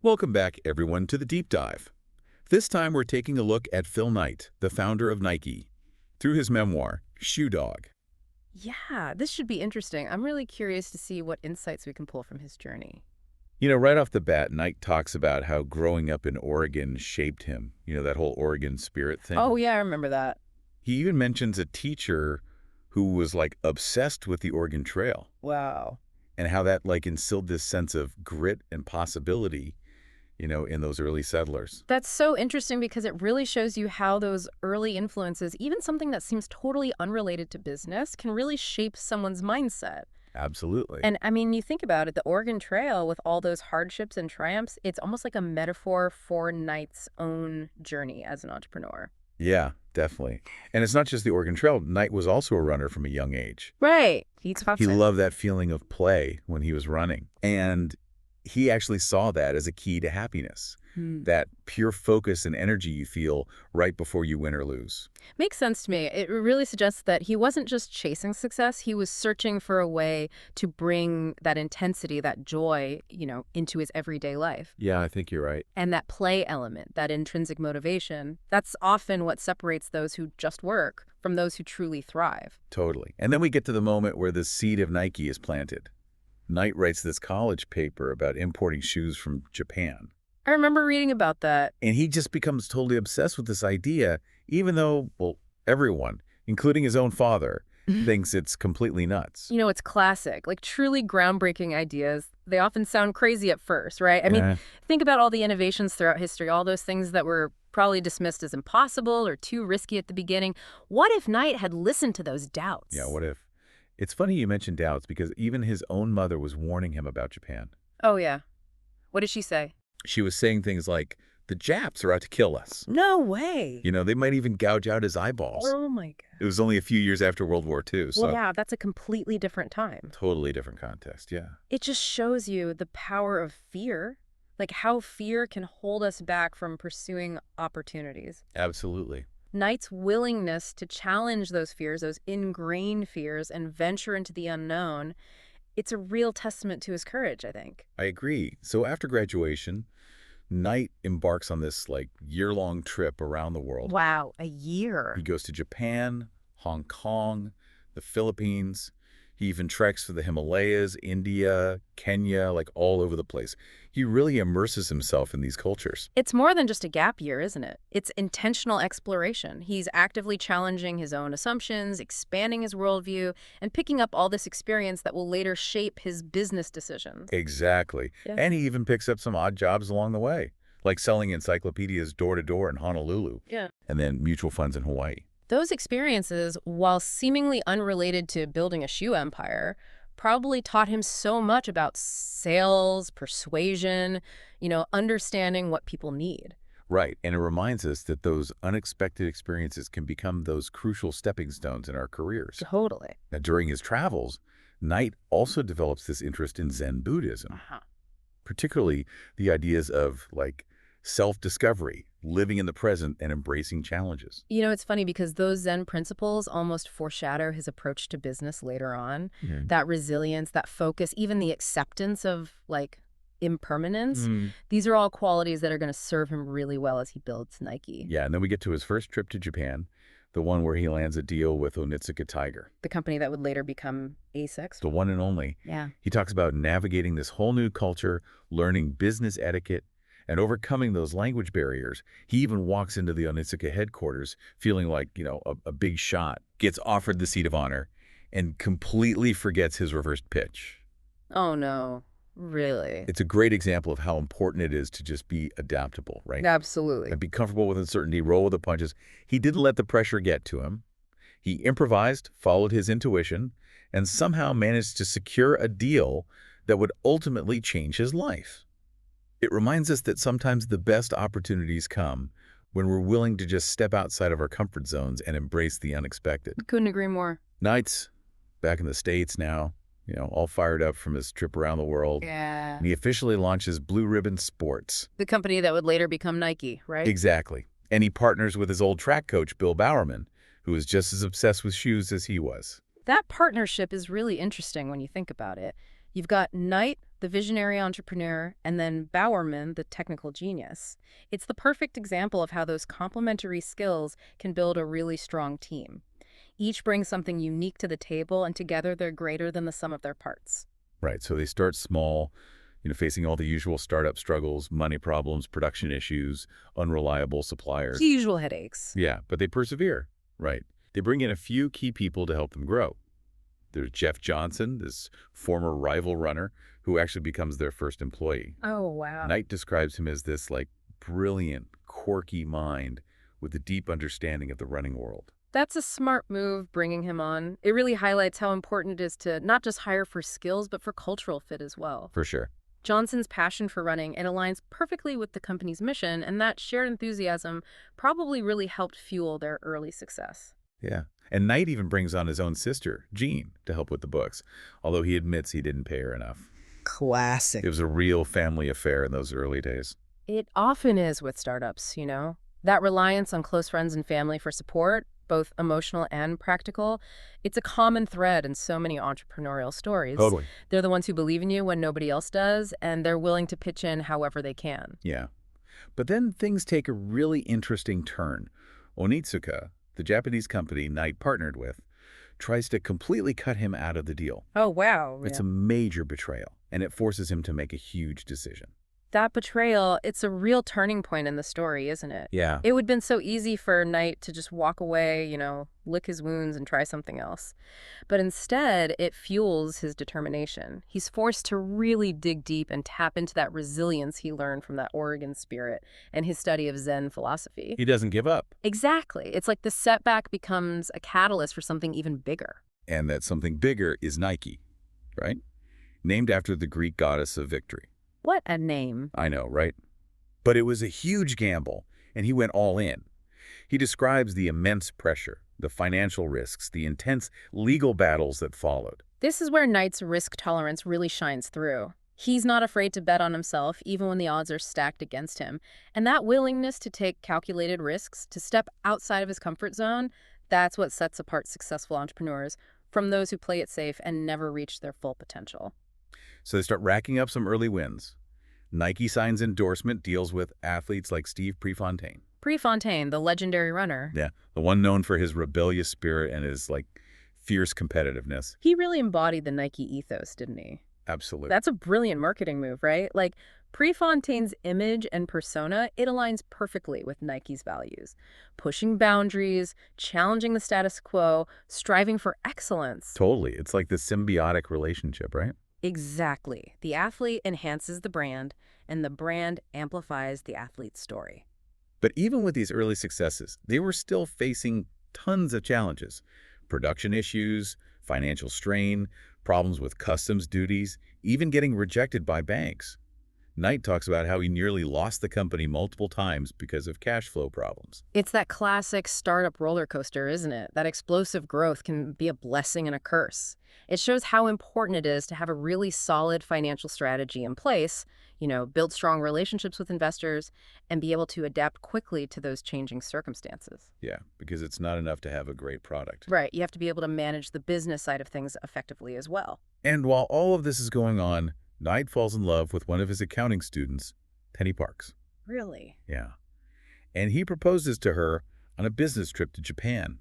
Welcome back, everyone, to the Deep Dive. This time we're taking a look at Phil Knight, the founder of Nike, through his memoir, Shoe Dog. Yeah, this should be interesting. I'm really curious to see what insights we can pull from his journey. Right off the bat, Knight talks about how growing up in Oregon shaped him, that whole Oregon spirit Oh, thing. yeah, I remember that. He even mentions a teacher who was, obsessed with the Oregon Trail Wow. and how that, instilled this sense of grit and possibility, in those early settlers. That's so interesting because it really shows you how those early influences, even something that seems totally unrelated to business, can really shape someone's mindset. Absolutely. And I mean, you think about it, the Oregon Trail with all those hardships and triumphs, it's almost like a metaphor for Knight's own journey as an entrepreneur. Yeah, definitely. And it's not just the Oregon Trail. Knight was also a runner from a young age. Right. He talks He it. loved that feeling of play when he was running. And he actually saw that as a key to happiness, Hmm. that pure focus and energy you feel right before you win or lose. Makes sense to me. It really suggests that he wasn't just chasing success, he was searching for a way to bring that intensity, that joy, into his everyday life. Yeah, I think you're right. And that play element, that intrinsic motivation, that's often what separates those who just work from those who truly thrive. Totally. And then we get to the moment where the seed of Nike is planted. Knight writes this college paper about importing shoes from Japan. I remember reading about that. And he just becomes totally obsessed with this idea, even though, well, everyone, including his own father, thinks it's completely nuts. It's classic, like truly groundbreaking ideas. They often sound crazy at first, right? I mean, Yeah. think about all the innovations throughout history, all those things that were probably dismissed as impossible or too risky at the beginning. What if Knight had listened to those doubts? Yeah, what if? It's funny you mentioned doubts because even his own mother was warning him about Japan. Oh, yeah. What did she say? She was saying things like, the Japs are out to kill us. No way. They might even gouge out his eyeballs. Oh, my God. It was only a few years after World War II, so Well, yeah, that's a completely different time. totally different context, yeah. It just shows you the power of fear, like how fear can hold us back from pursuing opportunities. Absolutely. Knight's willingness to challenge those fears, those ingrained fears, and venture into the unknown, it's a real testament to his courage, I think. I agree. So after graduation, Knight embarks on this year-long trip around the world. Wow, a He year. goes to Japan, Hong Kong, the Philippines. He even treks through the Himalayas, India, Kenya, all over the place. He really immerses himself in these cultures. It's more than just a gap year, isn't it? It's intentional exploration. He's actively challenging his own assumptions, expanding his worldview, and picking up all this experience that will later shape his business decisions. Exactly. Yeah. And he even picks up some odd jobs along the way, like selling encyclopedias door-to-door in Honolulu, Yeah. and then mutual funds in Hawaii. Those experiences, while seemingly unrelated to building a shoe empire, probably taught him so much about sales, persuasion, understanding what people need. Right, and it reminds us that those unexpected experiences can become those crucial stepping stones in our careers. Totally. Now, during his travels, Knight also develops this interest in Zen Buddhism, Uh-huh. particularly the ideas of, self-discovery, living in the present, and embracing challenges. It's funny because those Zen principles almost foreshadow his approach to business later on. Yeah. That resilience, that focus, even the acceptance of, impermanence. Mm. These are all qualities that are going to serve him really well as he builds Nike. Yeah, and then we get to his first trip to Japan, the one where he lands a deal with Onitsuka Tiger, The company that would later become ASICS. the one and only. Yeah. He talks about navigating this whole new culture, learning business etiquette, and overcoming those language barriers. He even walks into the Onitsuka headquarters feeling like, a big shot, gets offered the seat of honor, and completely forgets his reversed pitch. Oh, no. Really? It's a great example of how important it is to just be adaptable, right? Absolutely. And be comfortable with uncertainty, roll with the punches. He didn't let the pressure get to him. He improvised, followed his intuition, and somehow managed to secure a deal that would ultimately change his life. It reminds us that sometimes the best opportunities come when we're willing to just step outside of our comfort zones and embrace the unexpected. Couldn't agree more. Knight's back in the States now, all fired up from his trip around the world. Yeah. And he officially launches Blue Ribbon Sports. The company that would later become Nike, right? Exactly. And he partners with his old track coach, Bill Bowerman, who is just as obsessed with shoes as he was. That partnership is really interesting when you think about it. You've got Knight, the visionary entrepreneur, and then Bowerman, the technical genius. It's the perfect example of how those complementary skills can build a really strong team. Each brings something unique to the table, and together they're greater than the sum of their parts. Right, so they start small, facing all the usual startup struggles, money problems, production issues, unreliable The suppliers. usual headaches. Yeah, but they persevere, right? They bring in a few key people to help them grow. There's Jeff Johnson, this former rival runner, who actually becomes their first employee. Oh, wow. Knight describes him as this, brilliant, quirky mind with a deep understanding of the running world. That's a smart move, bringing him on. It really highlights how important it is to not just hire for skills, but for cultural fit as well. For sure. Johnson's passion for running, it aligns perfectly with the company's mission, and that shared enthusiasm probably really helped fuel their early success. Yeah. And Knight even brings on his own sister, Jean, to help with the books, although he admits he didn't pay her enough. Classic. It was a real family affair in those early days. It often is with startups, That reliance on close friends and family for support, both emotional and practical, it's a common thread in so many entrepreneurial stories. Totally. They're the ones who believe in you when nobody else does, and they're willing to pitch in however they can. Yeah. But then things take a really interesting turn. Onitsuka, the Japanese company Knight partnered with, tries to completely cut him out of the deal. Oh, wow. It's a major betrayal, and it forces him to make a huge decision. That betrayal, it's a real turning point in the story, isn't it? Yeah. It would have been so easy for Knight to just walk away, lick his wounds and try something else. But instead, it fuels his determination. He's forced to really dig deep and tap into that resilience he learned from that Oregon spirit and his study of Zen philosophy. He doesn't give up. Exactly. It's like the setback becomes a catalyst for something even bigger. And that something bigger is Nike, right? Named after the Greek goddess of victory. What a name. I know, right? But it was a huge gamble, and he went all in. He describes the immense pressure, the financial risks, the intense legal battles that followed. This is where Knight's risk tolerance really shines through. He's not afraid to bet on himself, even when the odds are stacked against him. And that willingness to take calculated risks, to step outside of his comfort zone, that's what sets apart successful entrepreneurs from those who play it safe and never reach their full potential. So they start racking up some early wins. Nike signs endorsement deals with athletes like Steve Prefontaine. Prefontaine, the legendary runner. Yeah, the one known for his rebellious spirit and his, fierce competitiveness. He really embodied the Nike ethos, didn't he? Absolutely. That's a brilliant marketing move, right? Prefontaine's image and persona, it aligns perfectly with Nike's values. Pushing boundaries, challenging the status quo, striving for excellence. Totally. It's like this symbiotic relationship, right? Exactly. The athlete enhances the brand, and the brand amplifies the athlete's story. But even with these early successes, they were still facing tons of challenges. Production issues, financial strain, problems with customs duties, even getting rejected by banks. Knight talks about how he nearly lost the company multiple times because of cash flow problems. It's that classic startup roller coaster, isn't it? That explosive growth can be a blessing and a curse. It shows how important it is to have a really solid financial strategy in place, build strong relationships with investors, and be able to adapt quickly to those changing circumstances. Yeah, because it's not enough to have a great product. Right. You have to be able to manage the business side of things effectively as well. And while all of this is going on, Knight falls in love with one of his accounting students, Penny Parks. Really? Yeah. And he proposes to her on a business trip to Japan.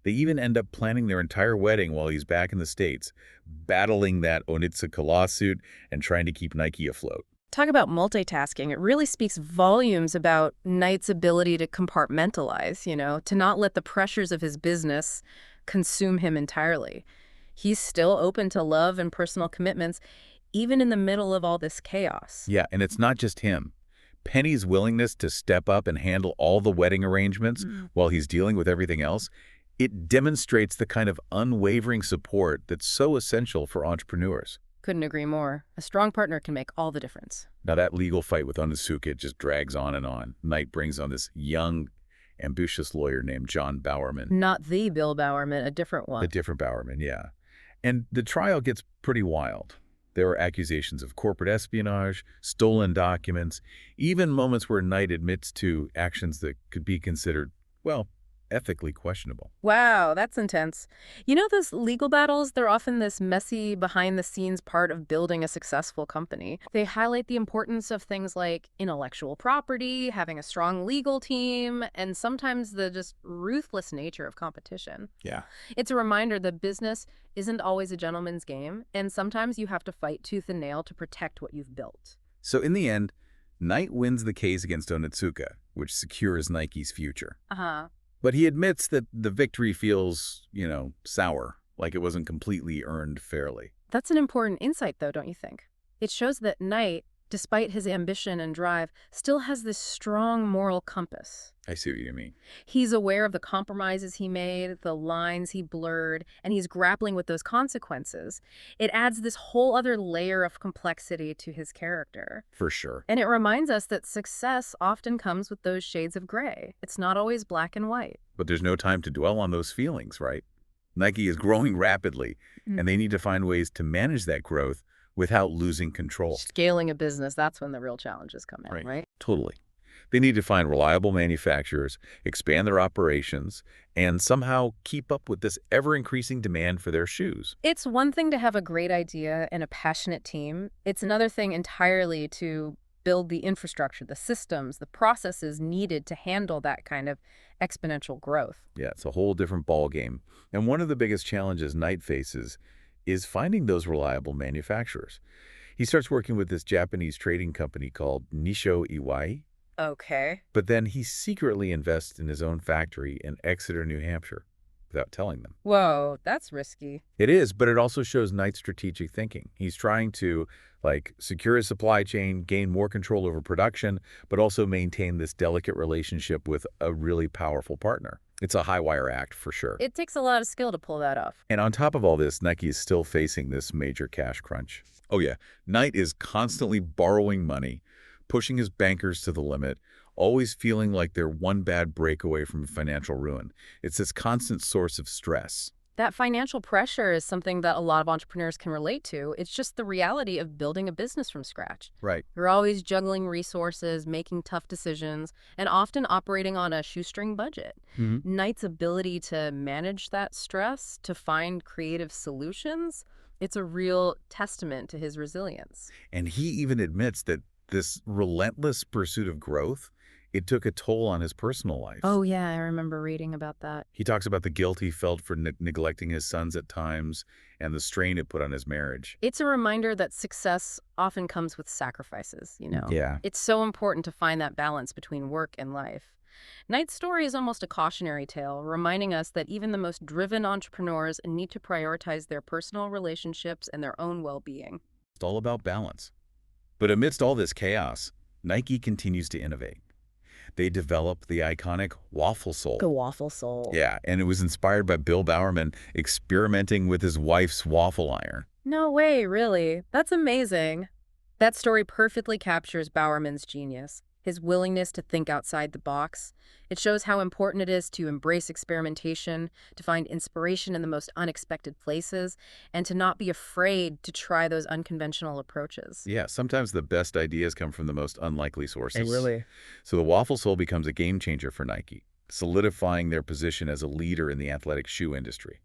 They even end up planning their entire wedding while he's back in the States, battling that Onitsuka lawsuit and trying to keep Nike afloat. Talk about multitasking. It really speaks volumes about Knight's ability to compartmentalize, to not let the pressures of his business consume him entirely. He's still open to love and personal commitments, even in the middle of all this chaos. Yeah, and it's not just him. Penny's willingness to step up and handle all the wedding arrangements while he's dealing with everything else, it demonstrates the kind of unwavering support that's so essential for entrepreneurs. Couldn't agree more. A strong partner can make all the difference. Now that legal fight with Onitsuka just drags on and on. Knight brings on this young, ambitious lawyer named John Bowerman. Not the Bill Bowerman, a different one. A different Bowerman, yeah. And the trial gets pretty wild. There are accusations of corporate espionage, stolen documents, even moments where Knight admits to actions that could be considered, ethically questionable. Wow, that's intense. You know, those legal battles, they're often this messy, behind-the-scenes part of building a successful company. They highlight the importance of things like intellectual property, having a strong legal team, and sometimes the just ruthless nature of competition. Yeah. It's a reminder that business isn't always a gentleman's game, and sometimes you have to fight tooth and nail to protect what you've built. So in the end, Knight wins the case against Onitsuka, which secures Nike's future. Uh-huh. But he admits that the victory feels, sour, like it wasn't completely earned fairly. That's an important insight, though, don't you think? It shows that Knight, despite his ambition and drive, still has this strong moral compass. I see what you mean. He's aware of the compromises he made, the lines he blurred, and he's grappling with those consequences. It adds this whole other layer of complexity to his character. For sure. And it reminds us that success often comes with those shades of gray. It's not always black and white. But there's no time to dwell on those feelings, right? Nike is growing rapidly, and they need to find ways to manage that growth without losing control. Scaling a business, that's when the real challenges come in, right? Totally. They need to find reliable manufacturers, expand their operations, and somehow keep up with this ever-increasing demand for their shoes. It's one thing to have a great idea and a passionate team. It's another thing entirely to build the infrastructure, the systems, the processes needed to handle that kind of exponential growth. Yeah, it's a whole different ballgame. And one of the biggest challenges Knight faces is finding those reliable manufacturers. He starts working with this Japanese trading company called Nisho Iwai, Okay. but then he secretly invests in his own factory in Exeter, New Hampshire, without telling them. Whoa, that's risky. It is, but it also shows Knight's strategic thinking. He's trying to, secure his supply chain, gain more control over production, but also maintain this delicate relationship with a really powerful partner. It's a high-wire act, for sure. It takes a lot of skill to pull that off. And on top of all this, Nike is still facing this major cash crunch. Oh yeah, Knight is constantly borrowing money, pushing his bankers to the limit, always feeling like they're one bad break away from financial ruin. It's this constant source of stress. That financial pressure is something that a lot of entrepreneurs can relate to. It's just the reality of building a business from scratch. Right. You're always juggling resources, making tough decisions, and often operating on a shoestring budget. Knight's ability to manage that stress, to find creative solutions, it's a real testament to his resilience. And he even admits that this relentless pursuit of growth, it took a toll on his personal life. Oh, yeah, I remember reading about that. He talks about the guilt he felt for neglecting his sons at times and the strain it put on his marriage. It's a reminder that success often comes with sacrifices, Yeah. It's so important to find that balance between work and life. Knight's story is almost a cautionary tale, reminding us that even the most driven entrepreneurs need to prioritize their personal relationships and their own well-being. It's all about balance. But amidst all this chaos, Nike continues to innovate. They developed the iconic waffle sole. The waffle sole. Yeah, and it was inspired by Bill Bowerman experimenting with his wife's waffle iron. No way, really. That's amazing. That story perfectly captures Bowerman's genius, his willingness to think outside the box. It shows how important it is to embrace experimentation, to find inspiration in the most unexpected places, and to not be afraid to try those unconventional approaches. Yeah, sometimes the best ideas come from the most unlikely sources. Really? So the waffle sole becomes a game changer for Nike, solidifying their position as a leader in the athletic shoe industry.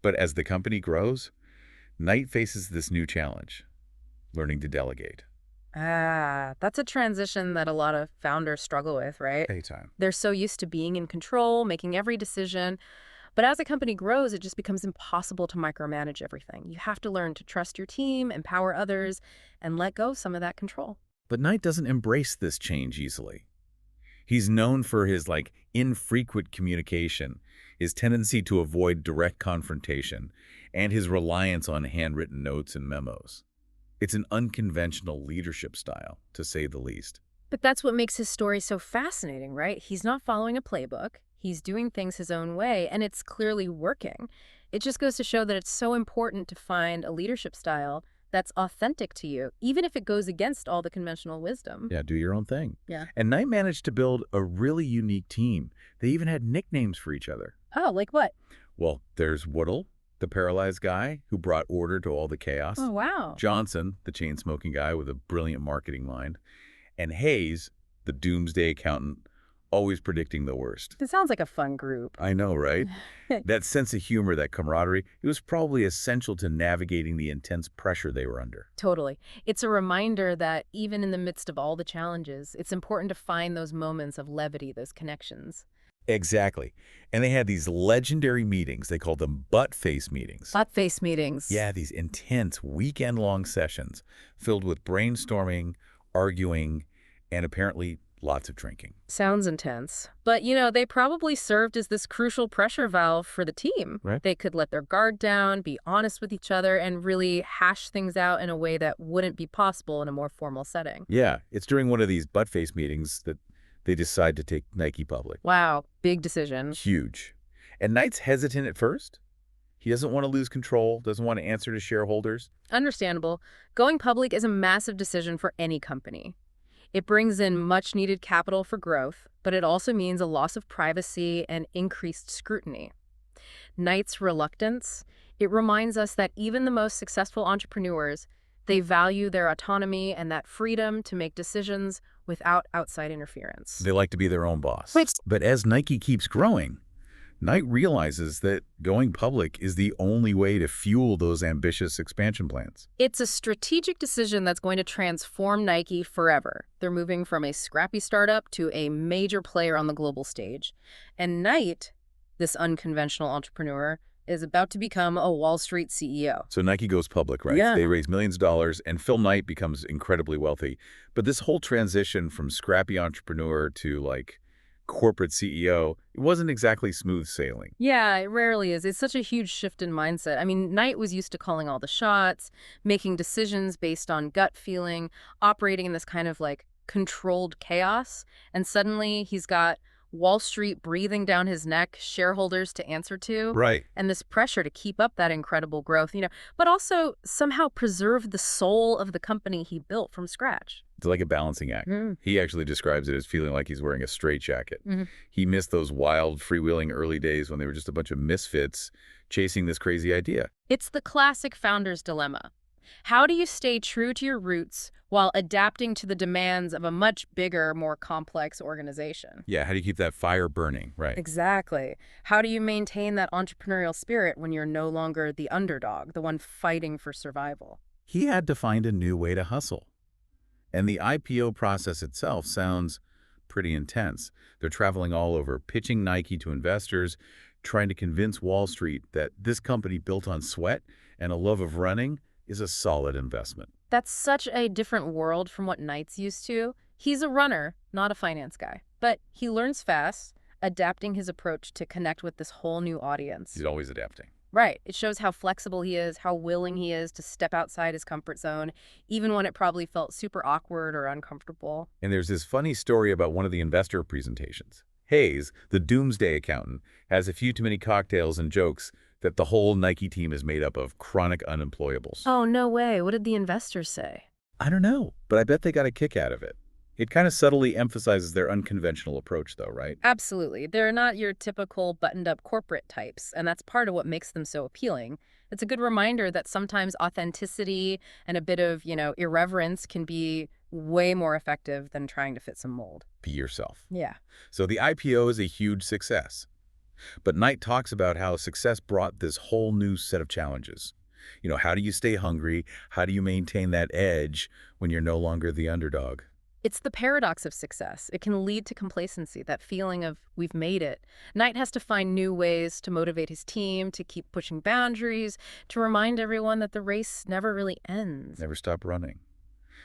But as the company grows, Knight faces this new challenge, learning to delegate. Ah, that's a transition that a lot of founders struggle with, right? Anytime. They're so used to being in control, making every decision. But as a company grows, it just becomes impossible to micromanage everything. You have to learn to trust your team, empower others, and let go of some of that control. But Knight doesn't embrace this change easily. He's known for his, infrequent communication, his tendency to avoid direct confrontation, and his reliance on handwritten notes and memos. It's an unconventional leadership style, to say the least. But that's what makes his story so fascinating, right? He's not following a playbook. He's doing things his own way, and it's clearly working. It just goes to show that it's so important to find a leadership style that's authentic to you, even if it goes against all the conventional wisdom. Yeah, do your own thing. Yeah. And Knight managed to build a really unique team. They even had nicknames for each other. Oh, like what? Well, there's Woodle, the paralyzed guy who brought order to all the chaos. Oh, wow. Johnson, the chain-smoking guy with a brilliant marketing mind. And Hayes, the doomsday accountant, always predicting the worst. It sounds like a fun group. I know, right? That sense of humor, that camaraderie, it was probably essential to navigating the intense pressure they were under. Totally. It's a reminder that even in the midst of all the challenges, it's important to find those moments of levity, those connections. Exactly. And they had these legendary meetings. They called them butt-face meetings. Butt face meetings. Yeah, these intense weekend-long sessions filled with brainstorming, arguing, and apparently lots of drinking. Sounds intense. But, they probably served as this crucial pressure valve for the team. Right. They could let their guard down, be honest with each other, and really hash things out in a way that wouldn't be possible in a more formal setting. Yeah, it's during one of these butt-face meetings that they decide to take Nike public. Wow, big decision. Huge. And Knight's hesitant at first. He doesn't want to lose control, doesn't want to answer to shareholders. Understandable. Going public is a massive decision for any company. It brings in much-needed capital for growth, but it also means a loss of privacy and increased scrutiny. Knight's reluctance, it reminds us that even the most successful entrepreneurs, they value their autonomy and that freedom to make decisions without outside interference. They like to be their own boss. Which- But as Nike keeps growing, Knight realizes that going public is the only way to fuel those ambitious expansion plans. It's a strategic decision that's going to transform Nike forever. They're moving from a scrappy startup to a major player on the global stage. And Knight, this unconventional entrepreneur, is about to become a Wall Street CEO. So Nike goes public, right? Yeah. They raise millions of dollars, and Phil Knight becomes incredibly wealthy. But this whole transition from scrappy entrepreneur to, corporate CEO, it wasn't exactly smooth sailing. Yeah, it rarely is. It's such a huge shift in mindset. I mean, Knight was used to calling all the shots, making decisions based on gut feeling, operating in this kind of controlled chaos. And suddenly he's got Wall Street breathing down his neck, shareholders to answer to, Right. and this pressure to keep up that incredible growth, but also somehow preserve the soul of the company he built from scratch. It's like a balancing act. Mm. He actually describes it as feeling like he's wearing a straitjacket. Mhm. He missed those wild, freewheeling early days when they were just a bunch of misfits chasing this crazy idea. It's the classic founder's dilemma. How do you stay true to your roots while adapting to the demands of a much bigger, more complex organization? Yeah, how do you keep that fire burning? Right. Exactly. How do you maintain that entrepreneurial spirit when you're no longer the underdog, the one fighting for survival? He had to find a new way to hustle. And the IPO process itself sounds pretty intense. They're traveling all over, pitching Nike to investors, trying to convince Wall Street that this company built on sweat and a love of running is a solid investment. That's such a different world from what Knight's used to. He's a runner, not a finance guy. But he learns fast, adapting his approach to connect with this whole new audience. He's always adapting. Right. It shows how flexible he is, how willing he is to step outside his comfort zone, even when it probably felt super awkward or uncomfortable. And there's this funny story about one of the investor presentations. Hayes, the doomsday accountant, has a few too many cocktails and jokes that the whole Nike team is made up of chronic unemployables. Oh, no way. What did the investors say? I don't know, but I bet they got a kick out of it. It kind of subtly emphasizes their unconventional approach, though, right? Absolutely. They're not your typical buttoned-up corporate types, and that's part of what makes them so appealing. It's a good reminder that sometimes authenticity and a bit of, irreverence can be way more effective than trying to fit some mold. Be yourself. Yeah. So the IPO is a huge success. But Knight talks about how success brought this whole new set of challenges. How do you stay hungry? How do you maintain that edge when you're no longer the underdog? It's the paradox of success. It can lead to complacency, that feeling of we've made it. Knight has to find new ways to motivate his team, to keep pushing boundaries, to remind everyone that the race never really ends. Never stop running.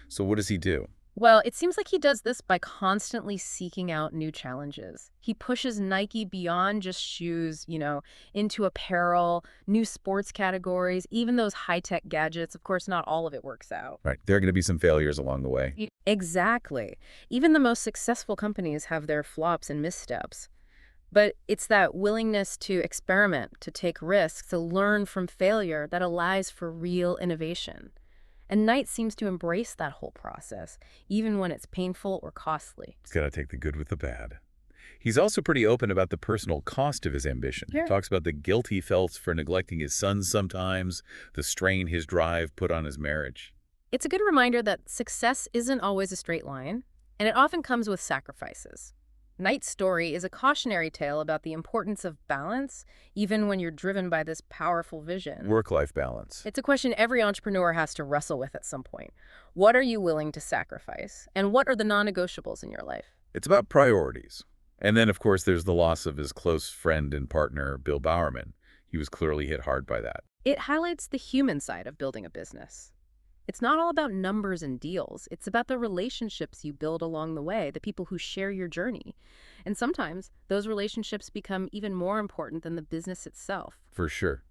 So what does he do? Well, it seems like he does this by constantly seeking out new challenges. He pushes Nike beyond just shoes, into apparel, new sports categories, even those high-tech gadgets. Of course, not all of it works out. Right. There are going to be some failures along the way. Exactly. Even the most successful companies have their flops and missteps. But it's that willingness to experiment, to take risks, to learn from failure that allows for real innovation. And Knight seems to embrace that whole process, even when it's painful or costly. He's got to take the good with the bad. He's also pretty open about the personal cost of his ambition. Yeah. He talks about the guilt he felt for neglecting his sons sometimes, the strain his drive put on his marriage. It's a good reminder that success isn't always a straight line, and it often comes with sacrifices. Knight's story is a cautionary tale about the importance of balance, even when you're driven by this powerful vision. Work-life balance. It's a question every entrepreneur has to wrestle with at some point. What are you willing to sacrifice? And what are the non-negotiables in your life? It's about priorities. And then, of course, there's the loss of his close friend and partner, Bill Bowerman. He was clearly hit hard by that. It highlights the human side of building a business. It's not all about numbers and deals. It's about the relationships you build along the way, the people who share your journey. And sometimes those relationships become even more important than the business itself. For sure.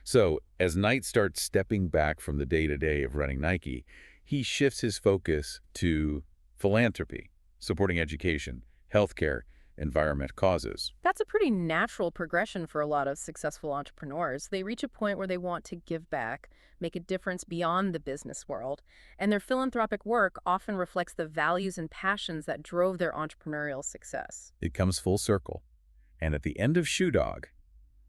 So, as Knight starts stepping back from the day-to-day of running Nike, he shifts his focus to philanthropy, supporting education, healthcare, environment causes. That's a pretty natural progression for a lot of successful entrepreneurs. They reach a point where they want to give back, make a difference beyond the business world, and their philanthropic work often reflects the values and passions that drove their entrepreneurial success. It comes full circle. And at the end of Shoe Dog,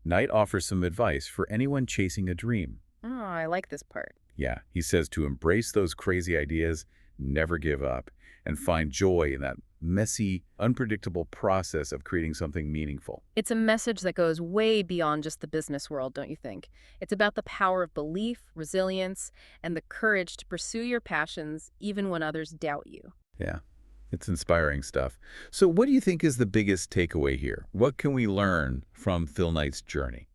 Knight offers some advice for anyone chasing a dream. Oh, I like this part. Yeah, he says to embrace those crazy ideas, never give up, and find joy in that messy, unpredictable process of creating something meaningful. It's a message that goes way beyond just the business world, don't you think? It's about the power of belief, resilience, and the courage to pursue your passions even when others doubt you. Yeah, it's inspiring stuff. So what do you think is the biggest takeaway here? What can we learn from Phil Knight's journey?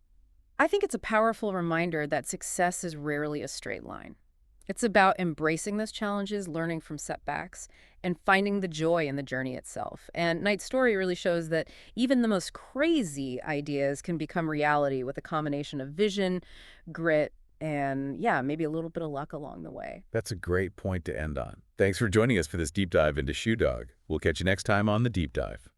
I think it's a powerful reminder that success is rarely a straight line. It's about embracing those challenges, learning from setbacks, and finding the joy in the journey itself. And Knight's story really shows that even the most crazy ideas can become reality with a combination of vision, grit, and yeah, maybe a little bit of luck along the way. That's a great point to end on. Thanks for joining us for this deep dive into Shoe Dog. We'll catch you next time on The Deep Dive.